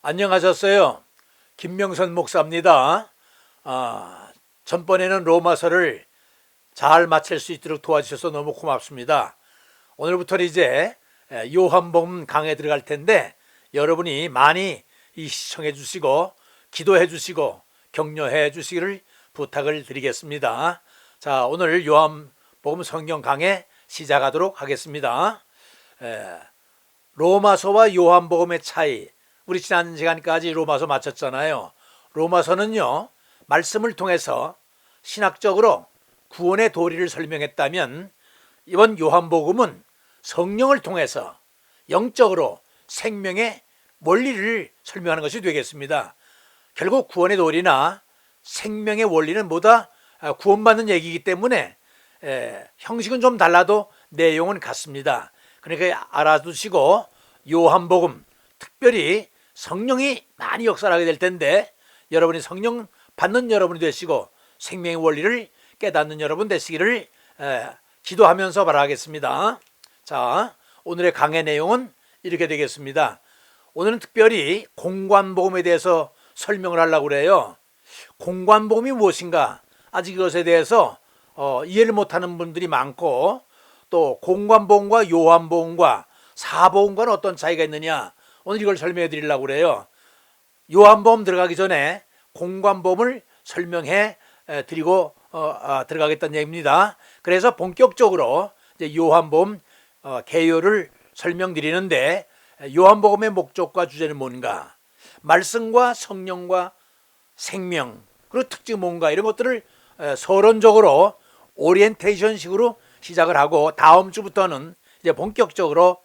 안녕하셨어요. 김명선 목사입니다. 전번에는 로마서를 잘 마칠 수 있도록 도와주셔서 너무 고맙습니다. 오늘부터는 이제 요한복음 강에 들어갈 텐데 여러분이 많이 시청해 주시고 기도해 주시고 격려해 주시기를 부탁을 드리겠습니다. 자, 오늘 요한복음 성경 강해 시작하도록 하겠습니다. 로마서와 요한복음의 차이, 우리 지난 시간까지 로마서 마쳤잖아요. 로마서는요, 말씀을 통해서 신학적으로 구원의 도리를 설명했다면 이번 요한복음은 성령을 통해서 영적으로 생명의 원리를 설명하는 것이 되겠습니다. 결국 구원의 도리나 생명의 원리는 뭐다? 구원받는 얘기이기 때문에 형식은 좀 달라도 내용은 같습니다. 그러니까 알아두시고 요한복음, 특별히 성령이 많이 역사를 하게 될 텐데 여러분이 성령 받는 여러분이 되시고 생명의 원리를 깨닫는 여러분 되시기를 기도하면서 바라겠습니다. 자, 오늘의 강의 내용은 이렇게 되겠습니다. 오늘은 특별히 공관복음에 대해서 설명을 하려고 그래요. 공관복음이 무엇인가? 아직 이것에 대해서 이해를 못하는 분들이 많고, 또 공관복음과 요한복음과 사복음과는 어떤 차이가 있느냐, 오늘 이걸 설명해 드리려고 그래요. 요한복음 들어가기 전에 공관복음을 설명해 드리고 들어가겠다는 얘기입니다. 그래서 본격적으로 이제 요한복음 개요를 설명드리는데, 요한복음의 목적과 주제는 뭔가, 말씀과 성령과 생명, 그리고 특징이 뭔가, 이런 것들을 서론적으로 오리엔테이션식으로 시작을 하고, 다음 주부터는 이제 본격적으로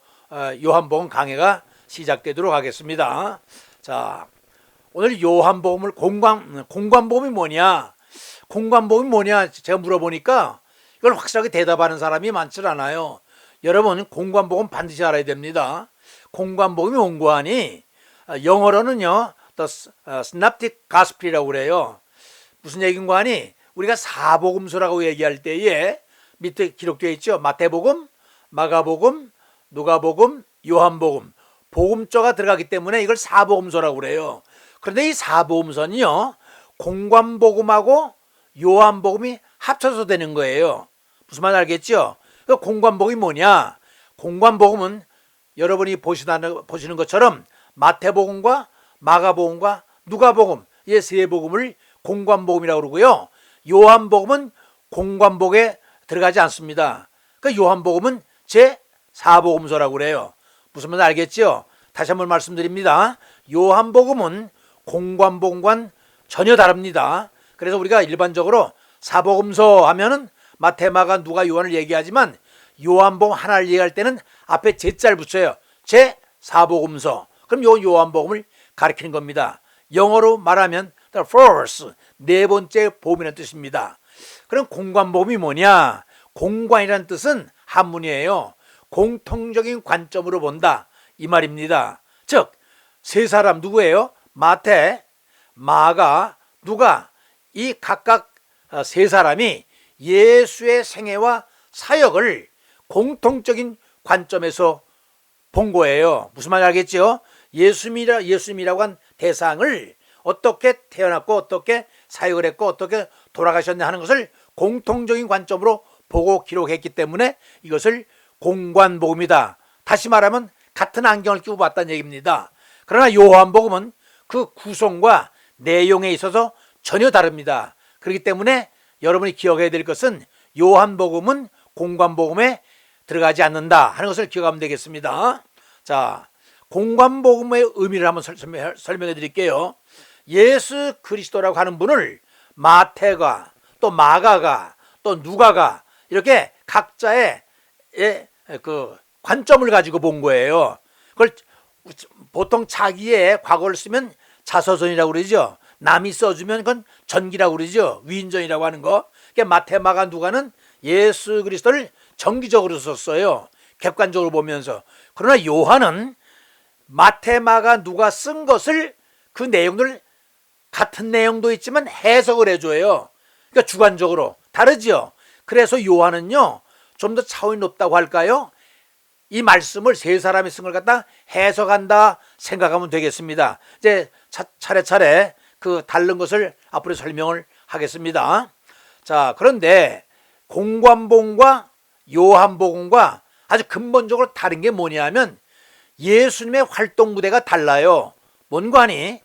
요한복음 강해가 시작되도록 하겠습니다. 자, 오늘 요한복음을 공관복음이 뭐냐, 공관복음이 뭐냐 제가 물어보니까 이걸 확실하게 대답하는 사람이 많지 않아요. 여러분, 공관복음 반드시 알아야 됩니다. 공관복음이 온고하니 영어로는요, The Synoptic Gospel이라고 그래요. 무슨 얘기인가 하니, 우리가 사복음서라고 얘기할 때에 밑에 기록되어 있죠. 마태복음, 마가복음, 누가복음, 요한복음, 복음조가 들어가기 때문에 이걸 사복음서라고 그래요. 그런데 이 사복음서는요, 공관복음하고 요한복음이 합쳐서 되는 거예요. 무슨 말 알겠죠? 공관복음이 뭐냐? 공관복음은 여러분이 보시는 것처럼 마태복음과 마가복음과 누가복음, 이 세 복음을 공관복음이라고 그러고요. 요한복음은 공관복에 들어가지 않습니다. 그 요한복음은 제4복음서라고 그래요. 무슨 말인지 알겠죠? 다시 한번 말씀드립니다. 요한복음은 공관복음과는 전혀 다릅니다. 그래서 우리가 일반적으로 사복음서 하면은 마태, 마가, 누가, 요한을 얘기하지만 요한복음 하나를 얘기할 때는 앞에 제자를 붙여요. 제4복음서. 그럼 요한복음을 가리키는 겁니다. 영어로 말하면 the first, 네 번째 복음이라는 뜻입니다. 그럼 공관복음이 뭐냐? 공관이라는 뜻은 한문이에요. 공통적인 관점으로 본다, 이 말입니다. 즉, 세 사람 누구예요? 마태, 마가, 누가, 이 각각 세 사람이 예수의 생애와 사역을 공통적인 관점에서 본 거예요. 무슨 말인지 알겠죠? 예수님이라고 한 대상을 어떻게 태어났고 어떻게 사역을 했고 어떻게 돌아가셨냐 하는 것을 공통적인 관점으로 보고 기록했기 때문에 이것을 공관복음이다. 다시 말하면 같은 안경을 끼고 봤다는 얘기입니다. 그러나 요한복음은 그 구성과 내용에 있어서 전혀 다릅니다. 그렇기 때문에 여러분이 기억해야 될 것은 요한복음은 공관복음에 들어가지 않는다 하는 것을 기억하면 되겠습니다. 자, 공관복음의 의미를 한번 설명해 드릴게요. 예수 그리스도라고 하는 분을 마태가, 또 마가가, 또 누가가 이렇게 각자의 그 관점을 가지고 본 거예요. 그걸 보통 자기의 과거를 쓰면 자서전이라고 그러죠. 남이 써주면 그건 전기라고 그러죠. 위인전이라고 하는 거. 그러니까 마태, 마가, 누가는 예수 그리스도를 정기적으로 썼어요. 객관적으로 보면서. 그러나 요한은 마태, 마가, 누가 쓴 것을, 그 내용들 같은 내용도 있지만 해석을 해줘요. 그러니까 주관적으로 다르죠. 그래서 요한은요, 좀 더 차원이 높다고 할까요? 이 말씀을 세 사람이 쓴 걸 갖다 해석한다 생각하면 되겠습니다. 이제 차례차례 그 다른 것을 앞으로 설명을 하겠습니다. 자, 그런데 공관복음과 요한복음과 아주 근본적으로 다른 게 뭐냐면 예수님의 활동 무대가 달라요. 뭔가니?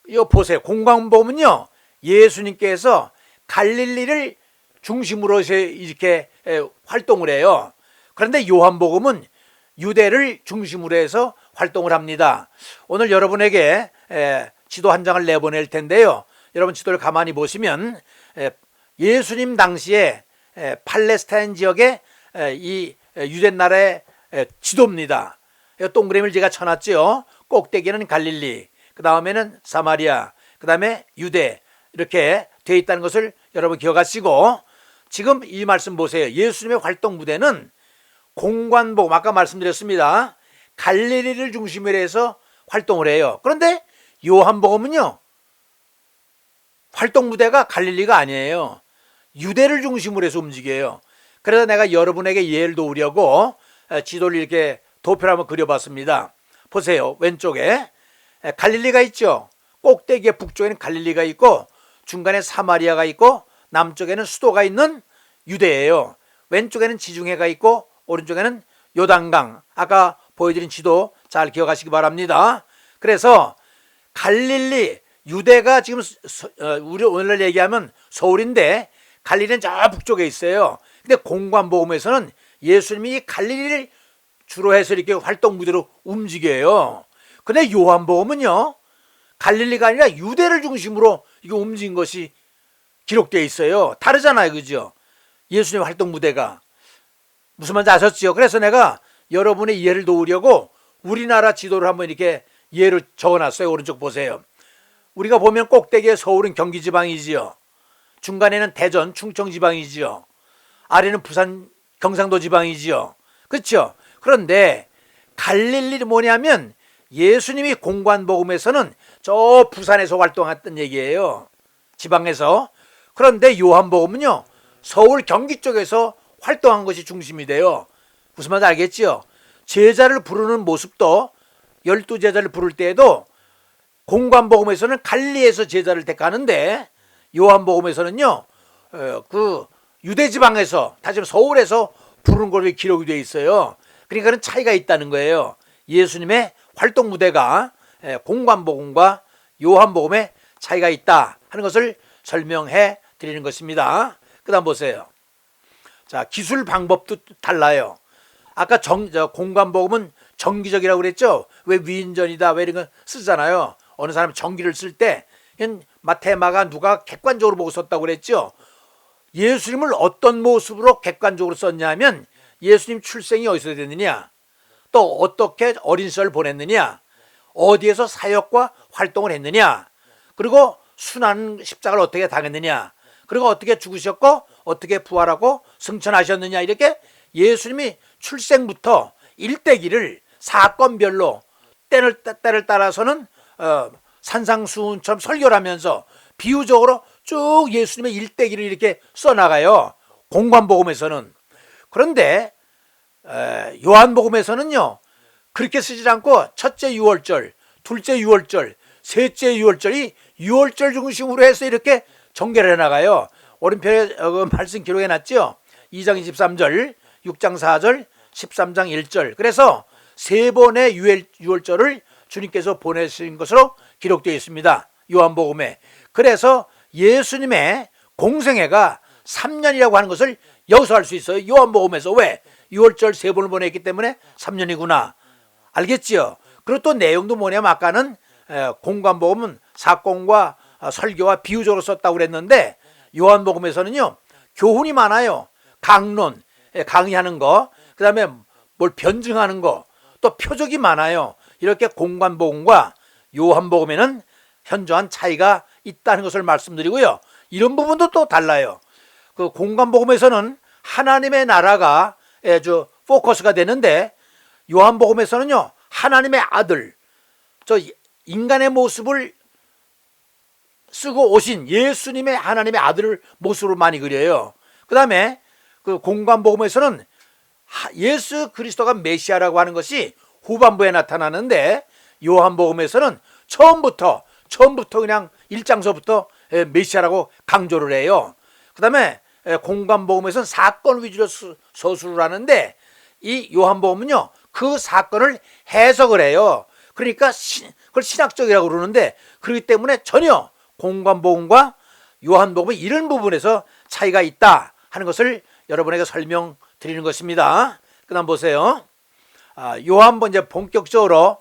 이거 보세요. 공관복음은요, 예수님께서 갈릴리를 중심으로 이렇게 활동을 해요. 그런데 요한복음은 유대를 중심으로 해서 활동을 합니다. 오늘 여러분에게 지도 한 장을 내보낼 텐데요. 여러분 지도를 가만히 보시면 예수님 당시에 팔레스타인 지역의 이 유대 나라의 지도입니다. 동그라미를 제가 쳐놨죠. 꼭대기는 갈릴리, 그 다음에는 사마리아, 그 다음에 유대, 이렇게 되어 있다는 것을 여러분 기억하시고, 지금 이 말씀 보세요. 예수님의 활동 무대는 공관복음, 아까 말씀드렸습니다. 갈릴리를 중심으로 해서 활동을 해요. 그런데 요한복음은요, 활동 무대가 갈릴리가 아니에요. 유대를 중심으로 해서 움직여요. 그래서 내가 여러분에게 예를 도우려고 지도를 이렇게 도표를 한번 그려봤습니다. 보세요. 왼쪽에 갈릴리가 있죠. 꼭대기의 북쪽에는 갈릴리가 있고 중간에 사마리아가 있고 남쪽에는 수도가 있는 유대예요. 왼쪽에는 지중해가 있고 오른쪽에는 요단강, 아까 보여드린 지도 잘 기억하시기 바랍니다. 그래서 갈릴리, 유대가 지금 우리 오늘날 얘기하면 서울인데 갈릴리는 저 북쪽에 있어요. 근데 공관복음에서는 예수님이 갈릴리를 주로 해서 이렇게 활동 무대로 움직여요. 근데 요한복음은요, 갈릴리가 아니라 유대를 중심으로 이거 움직인 것이 기록되어 있어요. 다르잖아요, 그죠? 예수님의 활동 무대가. 무슨 말인지 아셨죠? 그래서 내가 여러분의 이해를 도우려고 우리나라 지도를 한번 이렇게 예를 적어놨어요. 오른쪽 보세요. 우리가 보면 꼭대기에 서울은 경기지방이지요. 중간에는 대전, 충청지방이지요. 아래는 부산, 경상도 지방이지요. 그렇죠? 그런데 갈릴리는 뭐냐면 예수님이 공관복음에서는 저 부산에서 활동했던 얘기예요. 지방에서. 그런데 요한복음은요, 서울 경기 쪽에서 활동한 것이 중심이 돼요. 무슨 말인지 알겠죠? 제자를 부르는 모습도 12제자를 부를 때에도 공관복음에서는 갈릴리에서 제자를 택하는데 요한복음에서는요, 그 유대지방에서, 다시 말해 서울에서 부르는 걸로 기록이 되어 있어요. 그러니까 그런 차이가 있다는 거예요. 예수님의 활동 무대가 공관복음과 요한복음의 차이가 있다 하는 것을 설명해 드리는 것입니다. 그 다음 보세요. 자, 기술 방법도 달라요. 아까 공관복음은 정기적이라고 그랬죠. 왜 위인전이다 왜 이런 거 쓰잖아요. 어느 사람이 정기를 쓸 때 마테마가 누가 객관적으로 보고 썼다고 그랬죠. 예수님을 어떤 모습으로 객관적으로 썼냐면 예수님 출생이 어디서 됐느냐, 또 어떻게 어린 시절을 보냈느냐, 어디에서 사역과 활동을 했느냐, 그리고 순환 십자가를 어떻게 당했느냐, 그리고 어떻게 죽으셨고 어떻게 부활하고 승천하셨느냐, 이렇게 예수님이 출생부터 일대기를 사건별로 때를 따라서는 산상수훈처럼 설교를 하면서 비유적으로 쭉 예수님의 일대기를 이렇게 써나가요. 공관복음에서는. 그런데 요한복음에서는요, 그렇게 쓰지 않고 첫째 유월절, 둘째 유월절, 셋째 유월절이 유월절 중심으로 해서 이렇게 전개를 해나가요. 오른편에 말씀 기록해놨죠. 2장 23절, 6장 4절, 13장 1절. 그래서 세 번의 유월절을 주님께서 보내신 것으로 기록되어 있습니다. 요한복음에. 그래서 예수님의 공생애가 3년이라고 하는 것을 여기서 알 수 있어요. 요한복음에서. 왜? 유월절 세 번을 보냈기 때문에 3년이구나. 알겠지요? 그리고 또 내용도 뭐냐면 아까는 공관복음은 사건과 설교와 비유적으로 썼다고 그랬는데 요한복음에서는요, 교훈이 많아요. 강론, 강의하는 거, 그 다음에 뭘 변증하는 거, 또 표적이 많아요. 이렇게 공관복음과 요한복음에는 현저한 차이가 있다는 것을 말씀드리고요. 이런 부분도 또 달라요. 그 공관복음에서는 하나님의 나라가 아주 포커스가 되는데 요한복음에서는요, 하나님의 아들, 저 인간의 모습을 쓰고 오신 예수님의 하나님의 아들을 모습으로 많이 그려요. 그 다음에 그 공관복음에서는 예수 그리스도가 메시아라고 하는 것이 후반부에 나타나는데 요한복음에서는 처음부터 그냥 1장서부터 메시아라고 강조를 해요. 그 다음에 공관복음에서는 사건 위주로 서술을 하는데 이 요한복음은요 그 사건을 해석을 해요. 그러니까 그걸 신학적이라고 그러는데 그렇기 때문에 전혀 공관복음과 요한복음의 이런 부분에서 차이가 있다 하는 것을 여러분에게 설명드리는 것입니다. 그 다음 보세요. 요한복음 이제 본격적으로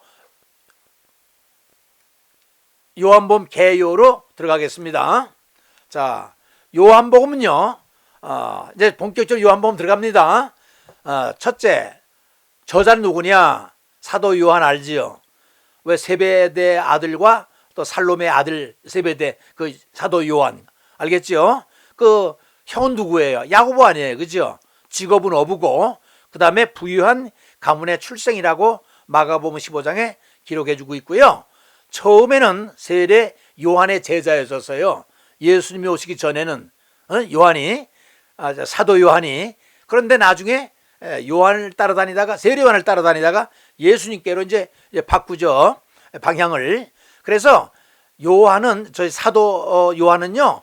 요한복음 개요로 들어가겠습니다. 자, 요한복음은요, 이제 본격적으로 요한복음 들어갑니다. 첫째, 저자는 누구냐? 사도 요한 알지요? 왜 세베대 아들과 또 살로메 아들 세베대 그 사도 요한 알겠죠? 그 형은 누구예요? 야고보 아니에요, 그죠? 직업은 어부고 그 다음에 부유한 가문의 출생이라고 마가복음 15장에 기록해주고 있고요. 처음에는 세례 요한의 제자였었어요. 예수님이 오시기 전에는 요한이 사도 요한이 그런데 나중에 요한을 따라다니다가 세례 요한을 따라다니다가 예수님께로 이제 바꾸죠 방향을. 그래서 요한은 저희 사도 요한은요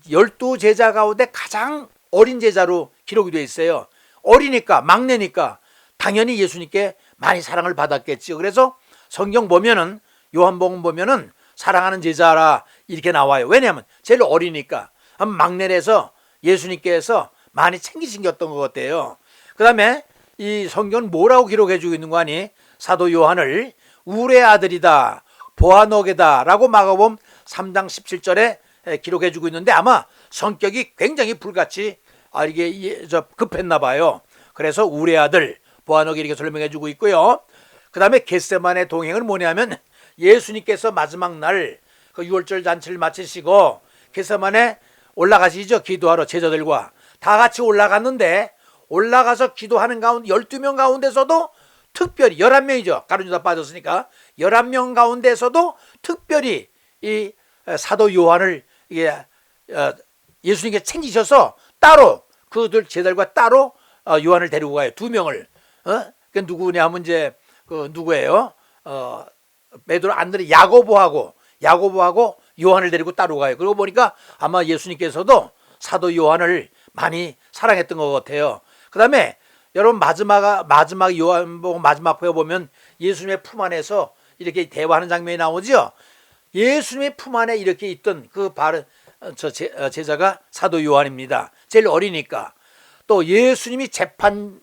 12제자 가운데 가장 어린 제자로 기록이 되어 있어요. 어리니까 막내니까 당연히 예수님께 많이 사랑을 받았겠지요. 그래서 성경 보면은 요한복음 보면은 사랑하는 제자라 이렇게 나와요. 왜냐하면 제일 어리니까 막내라서 예수님께서 많이 챙기신겼던 것 같아요. 그 다음에 이 성경은 뭐라고 기록해주고 있는 거 아니? 사도 요한을 우레 아들이다 보아노게다 라고 마가복음 3장 17절에 기록해주고 있는데 아마 성격이 굉장히 불같이 이게 급했나 봐요. 그래서 우레 아들 보아노게 이렇게 설명해주고 있고요. 그 다음에 겟세마네 동행은 뭐냐면 예수님께서 마지막 날 그 6월절 잔치를 마치시고 겟세마네 올라가시죠. 기도하러 제자들과 다 같이 올라갔는데 올라가서 기도하는 가운데 12명 가운데서도 특별히 11명이죠. 가룟유다 빠졌으니까 11명 가운데서도 특별히 이 사도 요한을 예수님께 챙기셔서 따로 그들 제자들과 따로 요한을 데리고 가요. 2명을. 그 누구냐 하면 이제 그 누구예요? 베드로 안드레 야고보하고 요한을 데리고 따로 가요. 그러고 보니까 아마 예수님께서도 사도 요한을 많이 사랑했던 것 같아요. 그 다음에 여러분 마지막 요한복음 마지막 회 보면 예수님의 품 안에서 이렇게 대화하는 장면이 나오죠. 예수님의 품 안에 이렇게 있던 그 제자가 사도 요한입니다. 제일 어리니까. 또 예수님이 재판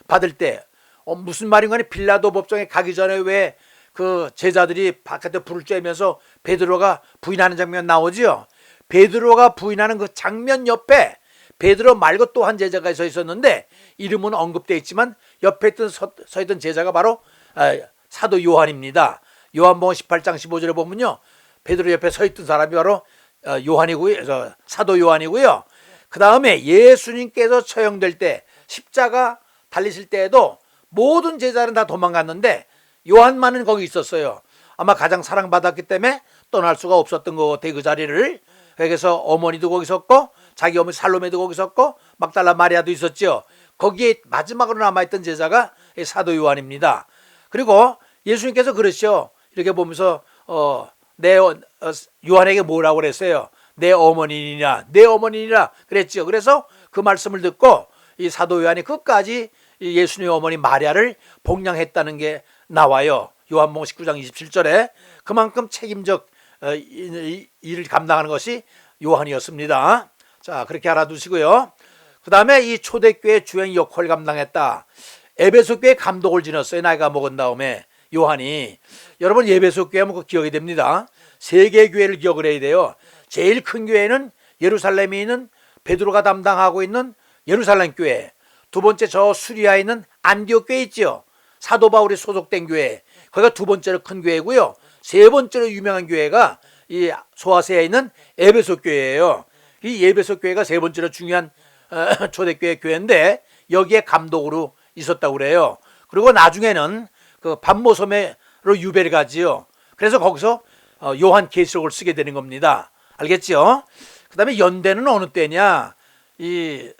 받을 때 무슨 말인가 하니 빌라도 법정에 가기 전에 왜 그 제자들이 바깥에 불을 쬐면서 베드로가 부인하는 장면 나오죠. 베드로가 부인하는 그 장면 옆에 베드로 말고 또 한 제자가 서 있었는데 이름은 언급되어 있지만 옆에 서 있던 제자가 바로 사도 요한입니다. 요한복음 18장 15절에 보면요. 베드로 옆에 서 있던 사람이 바로 요한이고요. 사도 요한이고요. 그 다음에 예수님께서 처형될 때 십자가 달리실 때에도 모든 제자는 다 도망갔는데 요한만은 거기 있었어요. 아마 가장 사랑받았기 때문에 떠날 수가 없었던 것 같아요. 그 자리를. 그래서 어머니도 거기 있었고 자기 어머니 살로메도 거기 있었고 막달라 마리아도 있었죠. 거기에 마지막으로 남아있던 제자가 사도 요한입니다. 그리고 예수님께서 그러시죠. 이렇게 보면서 요한에게 뭐라고 그랬어요? 내 어머니니라 그랬죠. 그래서 그 말씀을 듣고 이 사도 요한이 끝까지 예수님의 어머니 마리아를 복양했다는 게 나와요. 요한복음 19장 27절에 그만큼 책임적 일을 감당하는 것이 요한이었습니다. 자, 그렇게 알아두시고요. 그 다음에 이 초대교회 주행 역할을 감당했다. 에베소 교회 감독을 지냈어요. 나이가 먹은 다음에 요한이. 여러분 에베소 교회 하면 기억이 됩니다. 세 개의 교회를 기억을 해야 돼요. 제일 큰 교회는 예루살렘에 있는 베드로가 담당하고 있는 예루살렘 교회. 두 번째 저 수리아에 있는 안디옥 교회 있죠. 사도 바울이 소속된 교회. 거기가 두 번째로 큰 교회고요. 세 번째로 유명한 교회가 이 소아시아에 있는 에베소 교회예요. 이 에베소 교회가 세 번째로 중요한 초대교회 교회인데 여기에 감독으로 있었다고 그래요. 그리고 나중에는 그 반모섬으로 유배를 가지요. 그래서 거기서 요한 계시록을 쓰게 되는 겁니다. 알겠죠? 그 다음에 연대는 어느 때냐? 이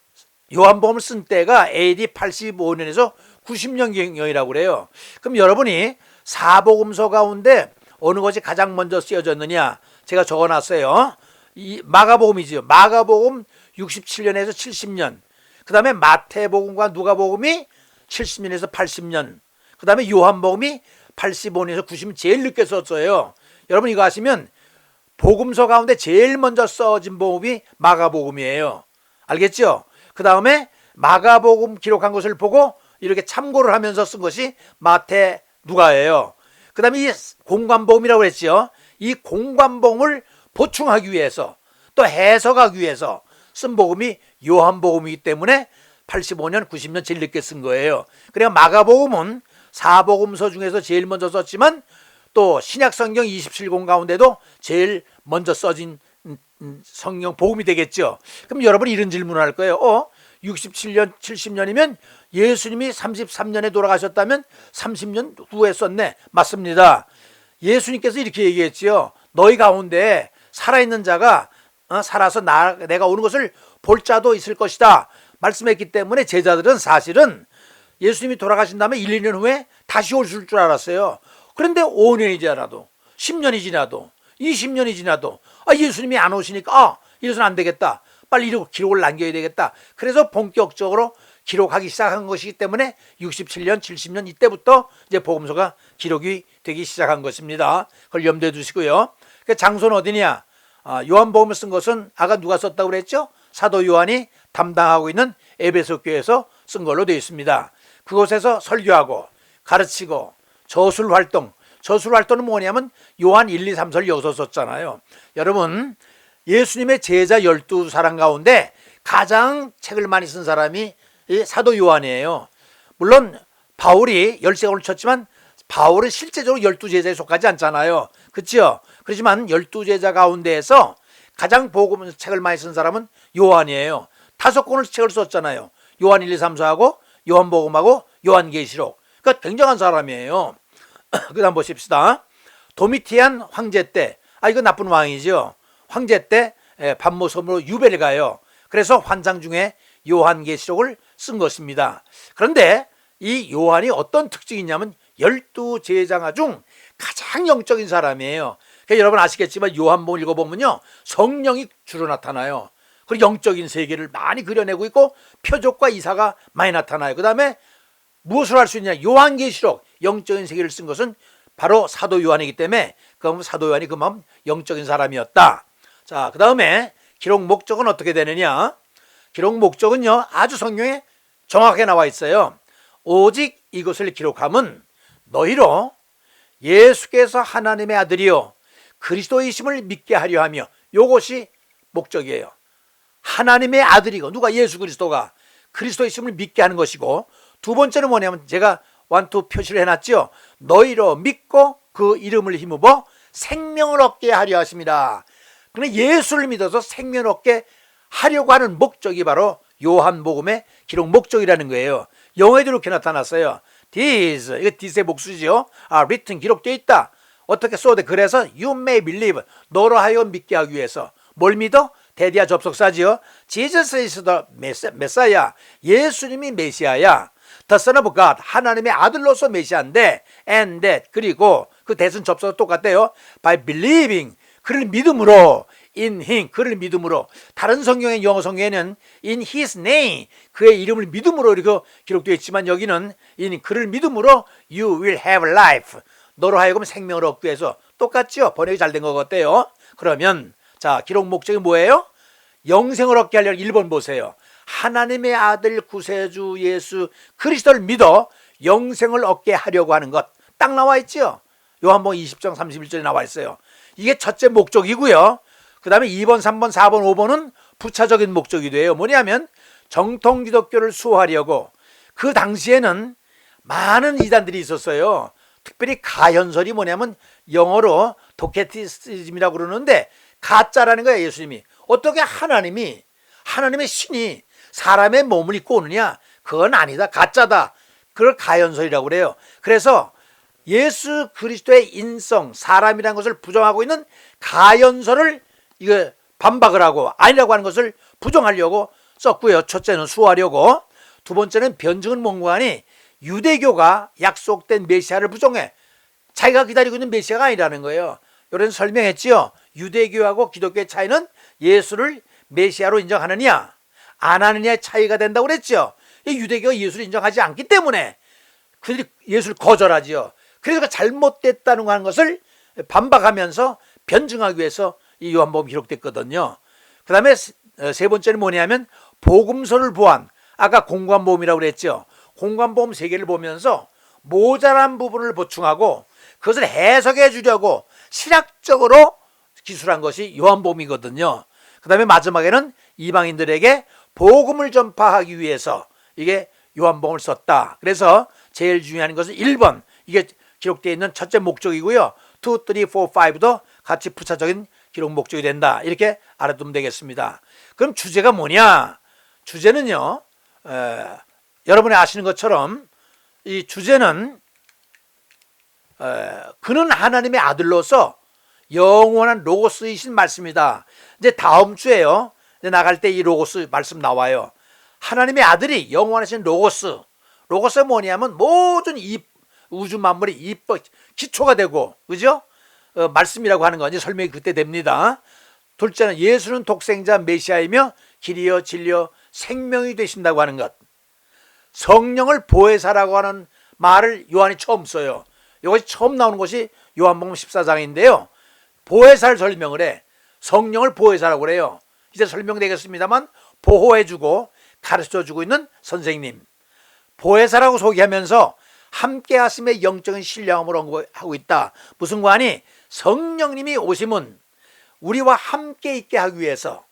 요한복음을 쓴 때가 AD 85년에서 90년경이라고 그래요. 그럼 여러분이 사복음서 가운데 어느 것이 가장 먼저 쓰여졌느냐? 제가 적어놨어요. 이 마가복음이죠. 마가복음 67년에서 70년. 그 다음에 마태복음과 누가복음이 70년에서 80년. 그 다음에 요한복음이 85년에서 90년 제일 늦게 썼어요. 여러분 이거 아시면 복음서 가운데 제일 먼저 써진 복음이 마가복음이에요. 알겠죠? 그 다음에 마가복음 기록한 것을 보고 이렇게 참고를 하면서 쓴 것이 마태, 누가예요. 그 다음에 이 공관복음이라고 했죠. 이 공관복음을 보충하기 위해서 또 해석하기 위해서 쓴 복음이 요한복음이기 때문에 85년, 90년 제일 늦게 쓴 거예요. 그래야 마가복음은 사복음서 중에서 제일 먼저 썼지만 또 신약성경 27권 가운데도 제일 먼저 써진 성경 복음이 되겠죠. 그럼 여러분이 이런 질문을 할 거예요. 67년, 70년이면 예수님이 33년에 돌아가셨다면 30년 후에 썼네. 맞습니다. 예수님께서 이렇게 얘기했지요. 너희 가운데 살아있는 자가 살아서 내가 오는 것을 볼 자도 있을 것이다 말씀했기 때문에 제자들은 사실은 예수님이 돌아가신 다음에 1, 2년 후에 다시 오실 줄 알았어요. 그런데 5년이 지나도 10년이 지나도 20년이 지나도 예수님이 안 오시니까 이래서는 안 되겠다. 빨리 기록을 남겨야 되겠다. 그래서 본격적으로 기록하기 시작한 것이기 때문에 67년, 70년 이때부터 이제 복음서가 기록이 되기 시작한 것입니다. 그걸 염두에 두시고요. 장소는 어디냐? 요한복음을 쓴 것은 아까 누가 썼다고 그랬죠? 사도 요한이 담당하고 있는 에베소 교회에서 쓴 걸로 되어 있습니다. 그곳에서 설교하고 가르치고 저술 활동은 뭐냐면 요한 1, 2, 3설 여기서 썼잖아요. 여러분 예수님의 제자 12사람 가운데 가장 책을 많이 쓴 사람이 사도 요한이에요. 물론 바울이 10세권을 쳤지만 바울은 실제적으로 12제자에 속하지 않잖아요. 그렇죠? 그렇지만 12제자 가운데에서 가장 복음 책을 많이 쓴 사람은 요한이에요. 5권을 책을 썼잖아요. 요한 1, 2, 3, 4하고 요한복음하고 요한계시록. 그러니까 굉장한 사람이에요. 그 다음 보십시다. 도미티안 황제 때, 이거 나쁜 왕이죠. 황제 때 반모섬으로 유배를 가요. 그래서 환상 중에 요한계시록을 쓴 것입니다. 그런데 이 요한이 어떤 특징이 있냐면 12제자 중 가장 영적인 사람이에요. 그러니까 여러분 아시겠지만 요한복음 읽어보면요 성령이 주로 나타나요. 그리고 영적인 세계를 많이 그려내고 있고 표적과 이사가 많이 나타나요. 그 다음에 무엇을 할 수 있냐? 요한계시록 영적인 세계를 쓴 것은 바로 사도 요한이기 때문에 그럼 사도 요한이 그만큼 영적인 사람이었다. 자, 그 다음에 기록 목적은 어떻게 되느냐? 기록 목적은요 아주 성경에 정확하게 나와 있어요. 오직 이것을 기록함은 너희로 예수께서 하나님의 아들이요 그리스도이심을 믿게 하려 하며, 이것이 목적이에요. 하나님의 아들이고 누가? 예수 그리스도가 그리스도이심을 믿게 하는 것이고, 두 번째는 뭐냐면 제가 완투 표시를 해놨죠. 너희로 믿고 그 이름을 힘입어 생명을 얻게 하려 하십니다. 그런데 예수를 믿어서 생명을 얻게 하려고 하는 목적이 바로 요한복음의 기록 목적이라는 거예요. 영어에도 이렇게 나타났어요. This, 이거 this의 복수죠. written, 기록되어 있다. 어떻게 써도 돼. 그래서 you may believe, 너로 하여금 믿게 하기 위해서. 뭘 믿어? 대디아 접속사지요. Jesus is the Messiah, 예수님이 메시아야. The Son of God, 하나님의 아들로서 메시아인데, and that, 그리고 그 대선 접속사 똑같대요. By believing, 그를 믿음으로, in him, 그를 믿음으로. 다른 성경의 영어 성경에는 in his name, 그의 이름을 믿음으로 이렇게 기록되어 있지만 여기는 in 그를 믿음으로 you will have life, 너로 하여금 생명을 얻기 위해서. 똑같죠? 번역이 잘 된 것 같아요. 그러면 자, 기록 목적이 뭐예요? 영생을 얻게 하려는 1번 보세요. 하나님의 아들 구세주 예수 그리스도를 믿어 영생을 얻게 하려고 하는 것. 딱 나와 있죠? 요한복음 20장 31절에 나와 있어요. 이게 첫째 목적이고요. 그 다음에 2번, 3번, 4번, 5번은 부차적인 목적이 돼요. 뭐냐면 정통 기독교를 수호하려고. 그 당시에는 많은 이단들이 있었어요. 특별히 가현설이 뭐냐면 영어로 도케티시즘이라고 그러는데 가짜라는 거예요. 예수님이 어떻게 하나님의 신이 사람의 몸을 입고 오느냐? 그건 아니다, 가짜다. 그걸 가현설이라고 그래요. 그래서 예수 그리스도의 인성, 사람이라는 것을 부정하고 있는 가현설을 이거 반박을 하고 아니라고 하는 것을 부정하려고 썼고요. 첫째는 수호하려고, 두 번째는 변증은 뭔가니 유대교가 약속된 메시아를 부정해 자기가 기다리고 있는 메시아가 아니라는 거예요. 이런 설명했지요. 유대교하고 기독교의 차이는 예수를 메시아로 인정하느냐 안 하느냐의 차이가 된다고 그랬죠. 유대교가 예수를 인정하지 않기 때문에 그들이 예수를 거절하지요. 그래서 잘못됐다는 하는 것을 반박하면서 변증하기 위해서 이 요한복음이 기록됐거든요. 그 다음에 세 번째는 뭐냐면 복음서를 보완, 아까 공관복음이라고 그랬죠. 공관복음 세 개를 보면서 모자란 부분을 보충하고 그것을 해석해 주려고 신학적으로 기술한 것이 요한복음이거든요. 그 다음에 마지막에는 이방인들에게 복음을 전파하기 위해서 이게 요한복음을 썼다. 그래서 제일 중요한 것은 1번, 이게 기록되어 있는 첫째 목적이고요. 2, 3, 4, 5도 같이 부차적인 기록 목적이 된다. 이렇게 알아두면 되겠습니다. 그럼 주제가 뭐냐? 주제는요, 여러분이 아시는 것처럼 이 주제는 그는 하나님의 아들로서 영원한 로고스이신 말씀이다. 이제 다음 주에요. 이제 나갈 때 이 로고스 말씀 나와요. 하나님의 아들이 영원하신 로고스. 로고스가 뭐냐면 모든 우주 만물이 기초가 되고, 그죠? 말씀이라고 하는 건 이제 설명이 그때 됩니다. 둘째는 예수는 독생자 메시아이며 길이요 진리요 생명이 되신다고 하는 것. 성령을 보혜사라고 하는 말을 요한이 처음 써요. 이것이 처음 나오는 것이 요한복음 14장인데요. 보혜사를 설명을 해. 성령을 보혜사라고 그래요. 이제 설명되겠습니다만 보호해주고 가르쳐주고 있는 선생님. 보혜사라고 소개하면서 함께 하심의 영적인 신령함을 언급하고 있다. 무슨 관이? 성령님이 오심은 우리와 함께 있게 하기 위해서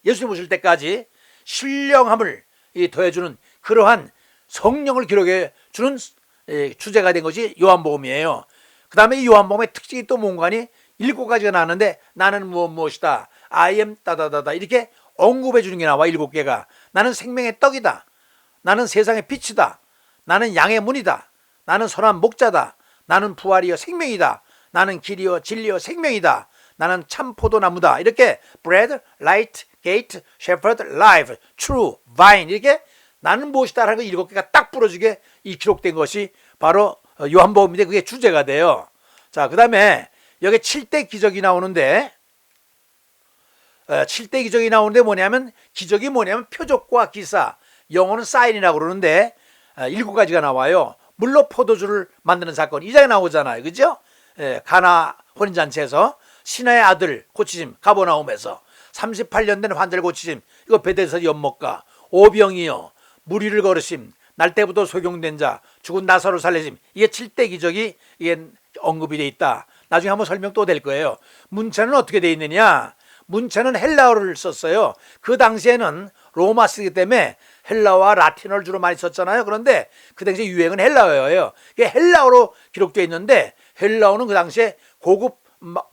예수님 오실 때까지 신령함을 더해주는 그러한 성령을 기록해 주는 주제가 된 것이 요한복음이에요. 그 다음에 이 요한복음의 특징이 또 뭔가니 7가지가 나왔는데 나는 무엇이다. I am 따다다다 이렇게 언급해 주는 게 나와. 7개가. 나는 생명의 떡이다. 나는 세상의 빛이다. 나는 양의 문이다. 나는 선한 목자다. 나는 부활이요 생명이다. 나는 길이요 진리요 생명이다. 나는 참 포도나무다. 이렇게 bread, light, gate, shepherd, life, true, vine 이렇게 나는 무엇이다 라는 거 7개가 딱 부러지게 이 기록된 것이 바로 요한복음인데 그게 주제가 돼요. 자, 그 다음에 여기 7대 기적이 나오는데 7대 기적이 나오는데 뭐냐면 기적이 뭐냐면 표적과 기사, 영어는 사인이라고 그러는데 7가지가 나와요. 물로 포도주를 만드는 사건 이 장에 나오잖아요. 그죠? 가나 혼인잔치에서 신하의 아들 고치심, 가버나움에서 38년 된 환자를 고치심, 이거 베데스다 연못가, 오병이요 무리를 걸으심, 날 때부터 소경된 자, 죽은 나사로 살리심. 이게 7대 기적이 이게 언급이 돼 있다. 나중에 한번 설명 또 될 거예요. 문체는 어떻게 돼 있느냐? 문체는 헬라어를 썼어요. 그 당시에는 로마 쓰기 때문에 헬라어와 라틴어를 주로 많이 썼잖아요. 그런데 그 당시에 유행은 헬라어예요. 이게 헬라어로 기록되어 있는데 헬라어는 그 당시에 고급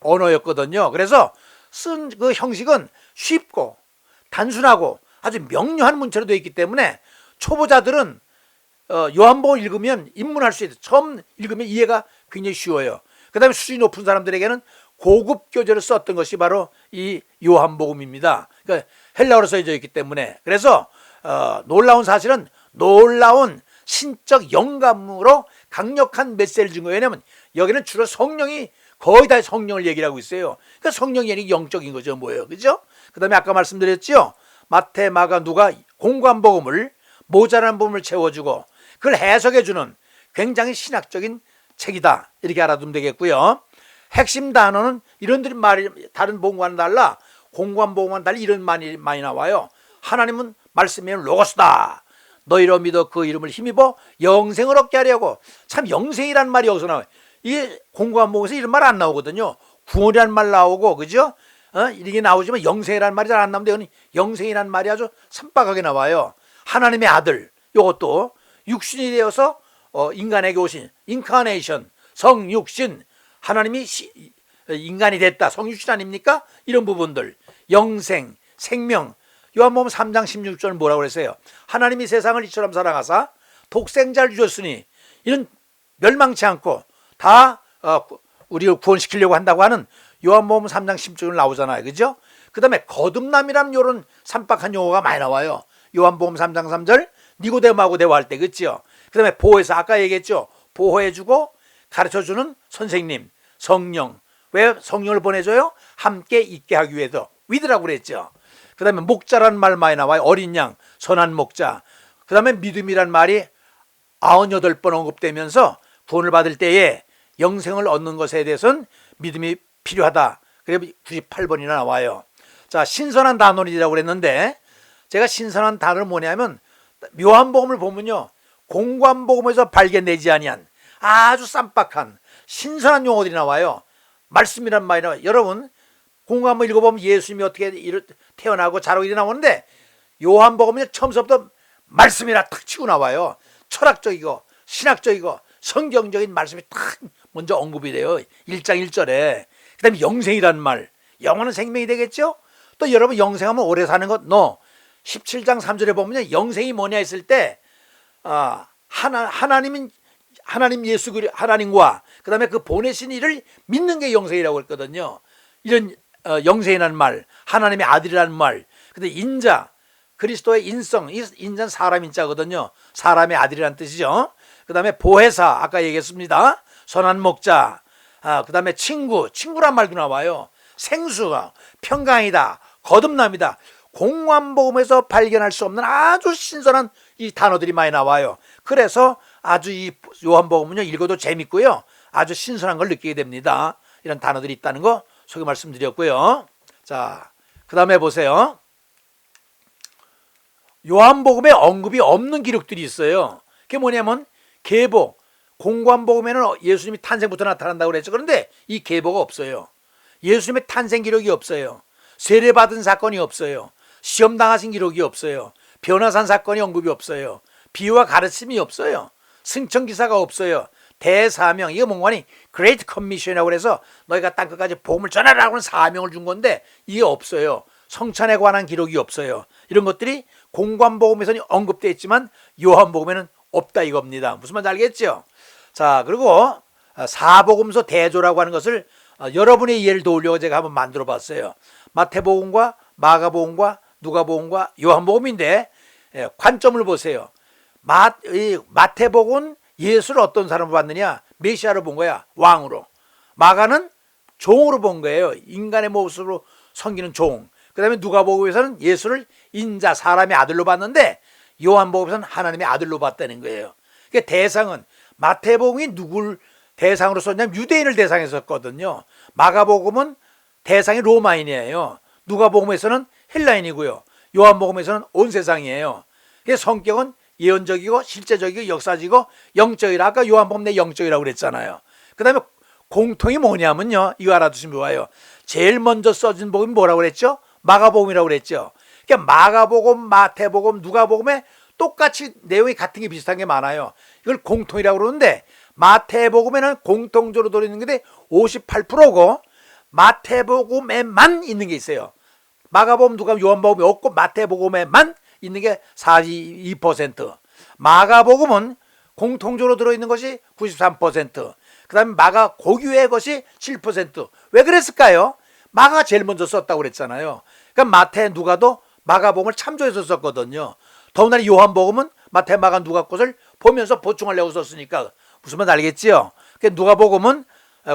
언어였거든요. 그래서 쓴 그 형식은 쉽고 단순하고 아주 명료한 문체로 되어 있기 때문에 초보자들은 요한복음을 읽으면 입문할 수 있어요. 처음 읽으면 이해가 굉장히 쉬워요. 그 다음에 수준이 높은 사람들에게는 고급 교재를 썼던 것이 바로 이 요한복음입니다. 그러니까 헬라어로 써져 있기 때문에. 그래서 놀라운 사실은 놀라운 신적 영감으로 강력한 메시지를 준 거예요. 왜냐하면 여기는 주로 성령이 거의 다 성령을 얘기를 하고 있어요. 그러니까 성령 얘기 영적인 거죠. 뭐예요. 그죠? 그 다음에 아까 말씀드렸죠. 마태, 마가, 누가 공관복음을 모자란 부분을 채워주고 그걸 해석해주는 굉장히 신학적인 책이다. 이렇게 알아두면 되겠고요. 핵심 단어는 이런 말이 다른 복음과는 달라 공관복음과는 달리 이런 말이 많이 나와요. 하나님은 말씀이면 로고스다. 너희로 믿어 그 이름을 힘입어 영생을 얻게 하려고. 참 영생이라는 말이 여기서 나와요. 이게 공관복음에서 이런 말 안 나오거든요. 구원이라는 말 나오고 그죠? 이게 나오지만 영생이라는 말이 잘 안 나오는데 영생이라는 말이 아주 산박하게 나와요. 하나님의 아들 이것도 육신이 되어서 인간에게 오신 인카네이션 성육신 하나님이 인간이 됐다. 성육신 아닙니까? 이런 부분들 영생 생명 요한복음 3장 16절 뭐라고 그랬어요? 하나님이 세상을 이처럼 사랑하사 독생자를 주셨으니 이는 멸망치 않고 다 우리를 구원시키려고 한다고 하는 요한복음 3장 16절 나오잖아요. 그죠? 그 다음에 거듭남이라는 이런 산박한 용어가 많이 나와요. 요한복음 3장 3절 니고데모하고 대화할 때, 그렇죠? 그다음에 보혜사, 아까 얘기했죠. 보호해주고 가르쳐주는 선생님, 성령. 왜 성령을 보내줘요? 함께 있게 하기 위해서. 위드라고 그랬죠. 그 다음에 목자라는 말 많이 나와요. 어린 양, 선한 목자. 그 다음에 믿음이란 말이 98번 언급되면서 구원을 받을 때에 영생을 얻는 것에 대해서는 믿음이 필요하다. 그래서 98번이나 나와요. 자, 신선한 단원이라고 그랬는데, 제가 신선한 단어는 뭐냐면 요한복음을 보면요, 공관복음에서 발견되지 아니한 아주 쌈박한 신선한 용어들이 나와요. 말씀이란 말이 나와요. 여러분, 공관복음 읽어보면 예수님이 어떻게 태어나고 자라고 일이 나오는데, 요한복음은 처음부터 말씀이라 탁 치고 나와요. 철학적이고 신학적이고 성경적인 말씀이 탁 먼저 언급이 돼요. 1장 1절에. 그 다음에 영생이라는 말, 영원한 생명이 되겠죠. 또 여러분, 영생하면 오래 사는 것, 17장 3절에 보면 영생이 뭐냐 했을 때, 하나님 예수 그리스도 하나님과 그 다음에 그 보내신 이를 믿는 게 영생이라고 했거든요. 이런 영생이라는 말, 하나님의 아들이라는 말, 근데 인자, 그리스도의 인성, 인자는 사람 인자거든요. 사람의 아들이라는 뜻이죠. 그 다음에 보혜사, 아까 얘기했습니다. 선한 목자, 그 다음에 친구란 말도 나와요. 생수가, 평강이다, 거듭남이다. 공관복음에서 발견할 수 없는 아주 신선한 이 단어들이 많이 나와요. 그래서 아주 이 요한복음은요, 읽어도 재밌고요, 아주 신선한 걸 느끼게 됩니다. 이런 단어들이 있다는 거 소개 말씀드렸고요. 자, 그 다음에 보세요. 요한복음에 언급이 없는 기록들이 있어요. 그게 뭐냐면 계보, 공관복음에는 예수님이 탄생부터 나타난다고 그랬죠. 그런데 이 계보가 없어요. 예수님의 탄생 기록이 없어요. 세례받은 사건이 없어요. 시험 당하신 기록이 없어요. 변화산 사건이 언급이 없어요. 비유와 가르침이 없어요. 승천 기사가 없어요. 대사명, 이거 뭔가니 그레이트 커미션이라고 해서 너희가 땅끝까지 복음을 전하라고 하는 사명을 준 건데 이게 없어요. 성찬에 관한 기록이 없어요. 이런 것들이 공관복음에서는 언급되어 있지만 요한복음에는 없다 이겁니다. 무슨 말인지 알겠죠? 자, 그리고 사복음서 대조라고 하는 것을 여러분의 이해를 도우려고 제가 한번 만들어 봤어요. 마태복음과 마가복음과 누가복음과 요한복음인데, 관점을 보세요. 마태복음은 예수를 어떤 사람으로 봤느냐? 메시아로 본 거야. 왕으로. 마가는 종으로 본 거예요. 인간의 모습으로 섬기는 종. 그 다음에 누가복음에서는 예수를 인자, 사람의 아들로 봤는데, 요한복음에서는 하나님의 아들로 봤다는 거예요. 그러니까 대상은, 마태복음이 누굴 대상으로 썼냐면 유대인을 대상으로 썼거든요. 마가복음은 대상이 로마인이에요. 누가복음에서는 헬라인이고요. 요한복음에서는 온 세상이에요. 그래서 성격은 예언적이고 실제적이고 역사적이고 영적이라, 아까 요한복음 내 영적이라고 그랬잖아요. 그 다음에 공통이 뭐냐면요, 이거 알아두시면 좋아요. 제일 먼저 써진 복음이 뭐라고 그랬죠? 마가복음이라고 그랬죠. 그러니까 마가복음, 마태복음, 누가복음에 똑같이 내용이 같은 게 비슷한 게 많아요. 이걸 공통이라고 그러는데, 마태복음에는 공통적으로 들어있는 게 58%고 마태복음에만 있는 게 있어요. 마가복음, 누가복음, 요한복음이 없고 마태복음에만 있는 게 42%. 마가복음은 공통적으로 들어있는 것이 93%. 그 다음에 마가 고유의 것이 7%. 왜 그랬을까요? 마가가 제일 먼저 썼다고 그랬잖아요. 그러니까 마태, 누가도 마가복음을 참조해서 썼거든요. 더군다나 요한복음은 마태, 마가, 누가 것을 보면서 보충하려고 썼으니까 무슨 말인지 알겠지요? 그러니까 누가복음은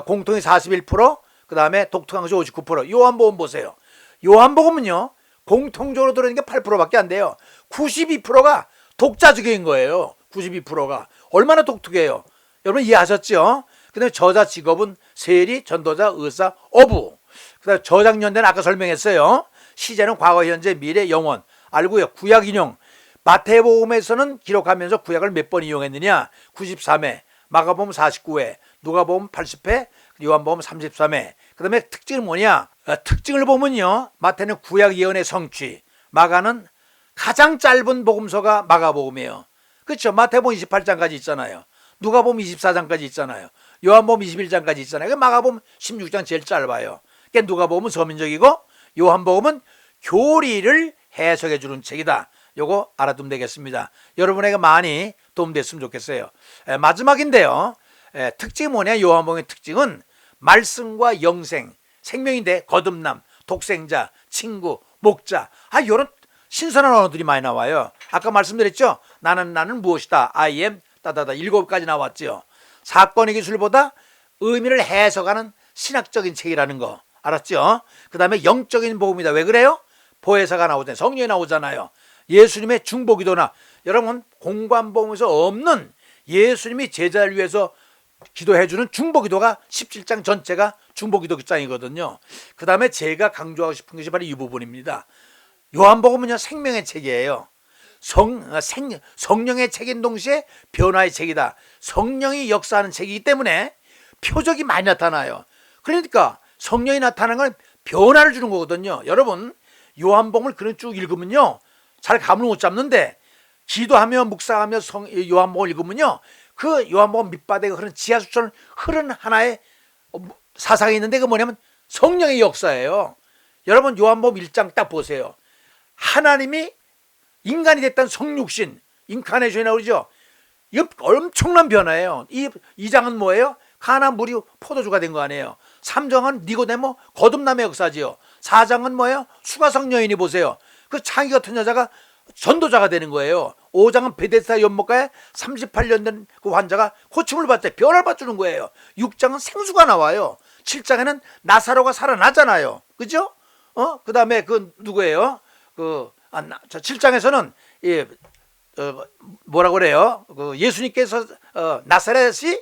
공통이 41%, 그 다음에 독특한 것이 59%. 요한복음 보세요. 요한복음은요, 공통적으로 들어있는 게 8%밖에 안 돼요. 92%가 독자적인 거예요. 92%가. 얼마나 독특해요. 여러분 이해하셨죠? 그 다음에 저자 직업은 세리, 전도자, 의사, 어부. 그 다음에 저작 연대는 아까 설명했어요. 시제는 과거, 현재, 미래, 영원. 알고요. 구약 인용. 마태복음에서는 기록하면서 구약을 몇 번 이용했느냐? 93회, 마가복음 49회, 누가복음 80회, 요한복음 33회. 그 다음에 특징은 뭐냐? 특징을 보면요, 마태는 구약 예언의 성취, 마가는 가장 짧은 복음서가 마가복음이에요. 그렇죠? 마태복음 28장까지 있잖아요. 누가복음 24장까지 있잖아요. 요한복음 21장까지 있잖아요. 마가복음 16장 제일 짧아요. 그러니까 누가복음은 서민적이고 요한복음은 교리를 해석해 주는 책이다. 요거 알아두면 되겠습니다. 여러분에게 많이 도움됐으면 좋겠어요. 마지막인데요, 특징이 뭐냐? 요한복음의 특징은 말씀과 영생, 생명인데 거듭남, 독생자, 친구, 목자, 이런 신선한 언어들이 많이 나와요. 아까 말씀드렸죠. 나는 무엇이다. I am 따다다 7가지 나왔죠. 사건의 기술보다 의미를 해석하는 신학적인 책이라는 거 알았죠? 그 다음에 영적인 복음이다. 왜 그래요? 보혜사가 나오잖아요. 성령이 나오잖아요. 예수님의 중보기도나 여러분 공관복음에서 없는 예수님이 제자를 위해서 기도해주는 중보기도가 17장 전체가 중보기도장이거든요. 그 다음에 제가 강조하고 싶은 것이 바로 이 부분입니다. 요한복음은요 생명의 책이에요. 성령의 책인 동시에 변화의 책이다. 성령이 역사하는 책이기 때문에 표적이 많이 나타나요. 그러니까 성령이 나타나는 건 변화를 주는 거거든요. 여러분 요한복음을 그런 쭉 읽으면요 잘 감을 못 잡는데 기도하며 묵상하며 요한복음을 읽으면요 그 요한복음 밑바닥에 흐르는 지하수처럼 흐르는 하나의 사상이 있는데 그 뭐냐면 성령의 역사예요. 여러분 요한복음 1장 딱 보세요. 하나님이 인간이 됐다는 성육신 인카네이션이라고 그러죠. 이거 엄청난 변화예요. 이 장은 뭐예요? 가나 물이 포도주가 된 거 아니에요. 3장은 니고데모 거듭남의 역사지요. 4장은 뭐예요? 수가성 여인이 보세요. 그 창기 같은 여자가 전도자가 되는 거예요. 5장은 베데스다 연못가에 38년 된 그 환자가 고침을 받대 변화를 받주는 거예요. 6장은 생수가 나와요. 7장에는 나사로가 살아나잖아요. 그죠? 그 다음에 그 누구예요? 7장에서는 뭐라고 그래요? 예수님께서 나사렛이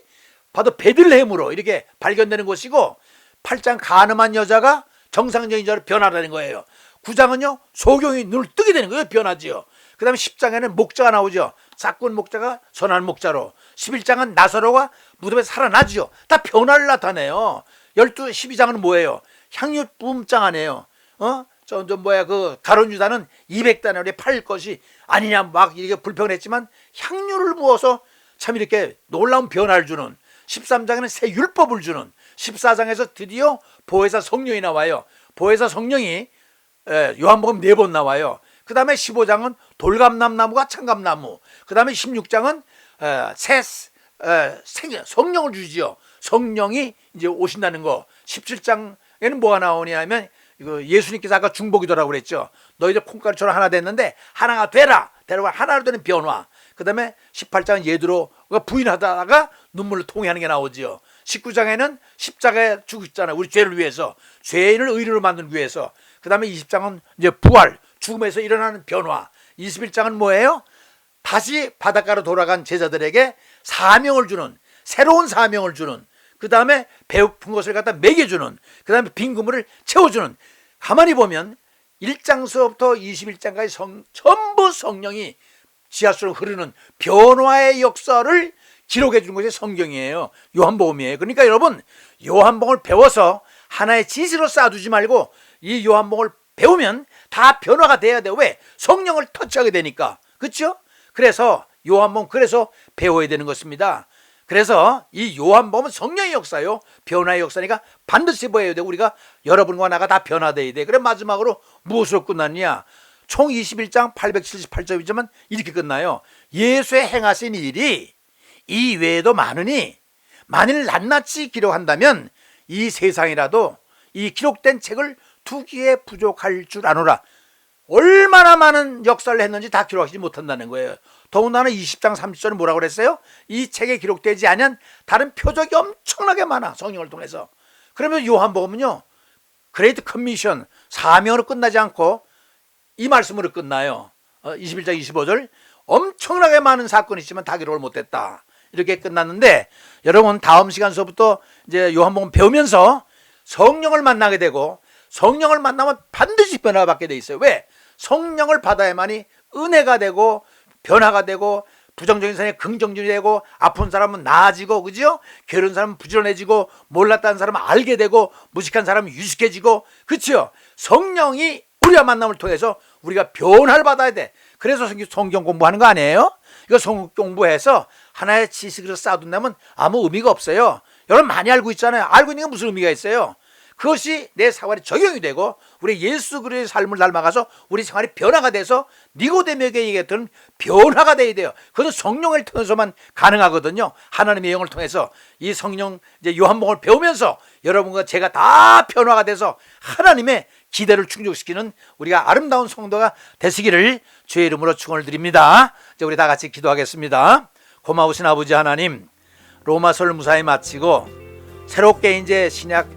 바로 베들레헴으로 이렇게 발견되는 곳이고 8장 가늠한 여자가 정상적인 자로 변화되는 거예요. 9장은요 소경이 눈을 뜨게 되는 거예요. 변하지요. 그 다음에 10장에는 목자가 나오죠. 싹군 목자가 선한 목자로. 11장은 나사로가 무덤에 살아나죠. 다 변화를 나타내요. 12장은 뭐예요? 향유 뿜장 아니에요. 그 가룟 유다는 200다나리에 팔 것이 아니냐 막 이렇게 불평을 했지만 향유를 부어서 참 이렇게 놀라운 변화를 주는 13장에는 새 율법을 주는 14장에서 드디어 보혜사 성령이 나와요. 보혜사 성령이 요한복음 4번 나와요. 그 다음에 15장은 돌감람나무가 참감나무. 그 다음에 16장은 성령을 주지요. 성령이 이제 오신다는 거. 17장에는 뭐가 나오냐면 예수님께서 아까 중보기도라고 그랬죠. 너희들 콩가루처럼 하나 됐는데 하나가 되라. 되라 하나로 되는 변화. 그 다음에 18장은 예드로가 부인하다가 눈물을 통해하는 게 나오지요. 19장에는 십자가에 죽었잖아요. 우리 죄를 위해서. 죄인을 의리로 만들기 위해서. 그 다음에 20장은 이제 부활, 죽음에서 일어나는 변화. 21장은 뭐예요? 다시 바닷가로 돌아간 제자들에게 사명을 주는, 새로운 사명을 주는, 그 다음에 배고픈 것을 갖다 먹여주는, 그 다음에 빈 그물을 채워주는. 가만히 보면 1장서부터 21장까지 전부 성령이 지하수로 흐르는 변화의 역사를 기록해 주는 것이 성경이에요. 요한복음이에요. 그러니까 여러분 요한복음을 배워서 하나의 지식으로 쌓아두지 말고 이 요한복음을 배우면 다 변화가 돼야 돼요. 왜? 성령을 터치하게 되니까. 그렇죠? 그래서 요한복음 그래서 배워야 되는 것입니다. 그래서 이 요한복음은 성령의 역사요. 변화의 역사니까 반드시 배워야 돼. 우리가 여러분과 나가 다 변화돼야 돼. 그래 마지막으로 무엇으로 끝났냐? 총 21장 878점이지만 이렇게 끝나요. 예수의 행하신 일이 이 외에도 많으니 만일 낱낱이 기록한다면 이 세상이라도 이 기록된 책을 두기에 부족할 줄 아노라. 얼마나 많은 역사를 했는지 다 기록하지 못한다는 거예요. 더군다나 20장 30절은 뭐라고 그랬어요? 이 책에 기록되지 않은 다른 표적이 엄청나게 많아. 성령을 통해서. 그러면 요한복음은요 그레이트 커미션 사명으로 끝나지 않고 이 말씀으로 끝나요. 21장 25절 엄청나게 많은 사건이 있지만 다 기록을 못했다. 이렇게 끝났는데 여러분 다음 시간서부터 이제 요한복음 배우면서 성령을 만나게 되고 성령을 만나면 반드시 변화받게 돼 있어요. 왜? 성령을 받아야만이 은혜가 되고 변화가 되고 부정적인 사람이 긍정적이 되고 아픈 사람은 나아지고 그죠? 게으른 사람은 부지런해지고 몰랐다는 사람은 알게 되고 무식한 사람은 유식해지고 그렇죠? 성령이 우리와 만남을 통해서 우리가 변화를 받아야 돼. 그래서 성경 공부하는 거 아니에요? 이거 성경 공부해서 하나의 지식을 쌓아둔다면 아무 의미가 없어요. 여러분 많이 알고 있잖아요. 알고 있는 게 무슨 의미가 있어요? 그것이 내 생활에 적용이 되고 우리 예수 그리스도의 삶을 닮아가서 우리 생활이 변화가 돼서 니고데모에게 얘기했던 변화가 돼야 돼요. 그것은 성령을 통해서만 가능하거든요. 하나님의 영을 통해서 이 성령 이제 요한복음을 배우면서 여러분과 제가 다 변화가 돼서 하나님의 기대를 충족시키는 우리가 아름다운 성도가 되시기를 주의 이름으로 축원을 드립니다. 이제 우리 다 같이 기도하겠습니다. 고마우신 아버지 하나님, 로마서를 무사히 마치고 새롭게 이제 신약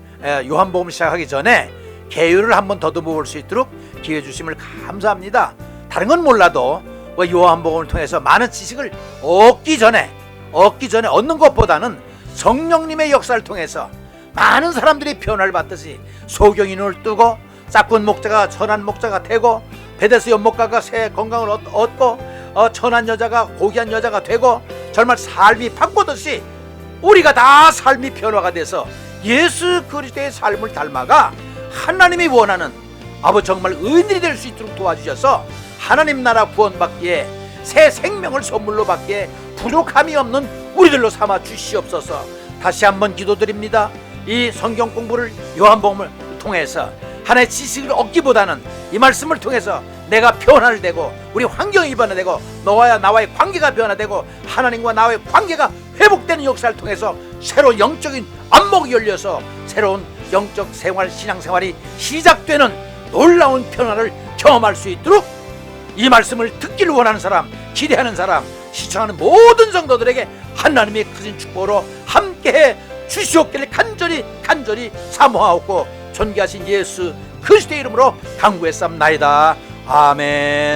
요한복음 시작하기 전에 계율을 한번 더듬어 볼 수 있도록 기회 주심을 감사합니다. 다른 건 몰라도 요한복음을 통해서 많은 지식을 얻기 전에 얻는 것보다는 성령님의 역사를 통해서 많은 사람들이 변화를 받듯이 소경이 눈을 뜨고 짝꾼 목자가 천한 목자가 되고 베데스 연못가가 새 건강을 얻고 천한 여자가 고귀한 여자가 되고 정말 삶이 바꾸듯이 우리가 다 삶이 변화가 돼서 예수 그리스도의 삶을 닮아가 하나님이 원하는 아버지 정말 의인들이 될 수 있도록 도와주셔서 하나님 나라 구원받기에 새 생명을 선물로 받기에 부족함이 없는 우리들로 삼아 주시옵소서. 다시 한번 기도드립니다. 이 성경 공부를 요한복음을 통해서 하나의 지식을 얻기보다는 이 말씀을 통해서 내가 변화를 되고 우리 환경이 변화되고 너와 나와의 관계가 변화되고 하나님과 나와의 관계가 회복되는 역사를 통해서 새로운 영적인 안목이 열려서 새로운 영적 생활, 신앙생활이 시작되는 놀라운 변화를 경험할 수 있도록 이 말씀을 듣기를 원하는 사람, 기대하는 사람, 시청하는 모든 성도들에게 하나님의 크신 축복으로 함께해 주시옵기를 간절히 사모하옵고 존귀하신 예수 그리스도의 이름으로 간구했사옵나이다. 아멘.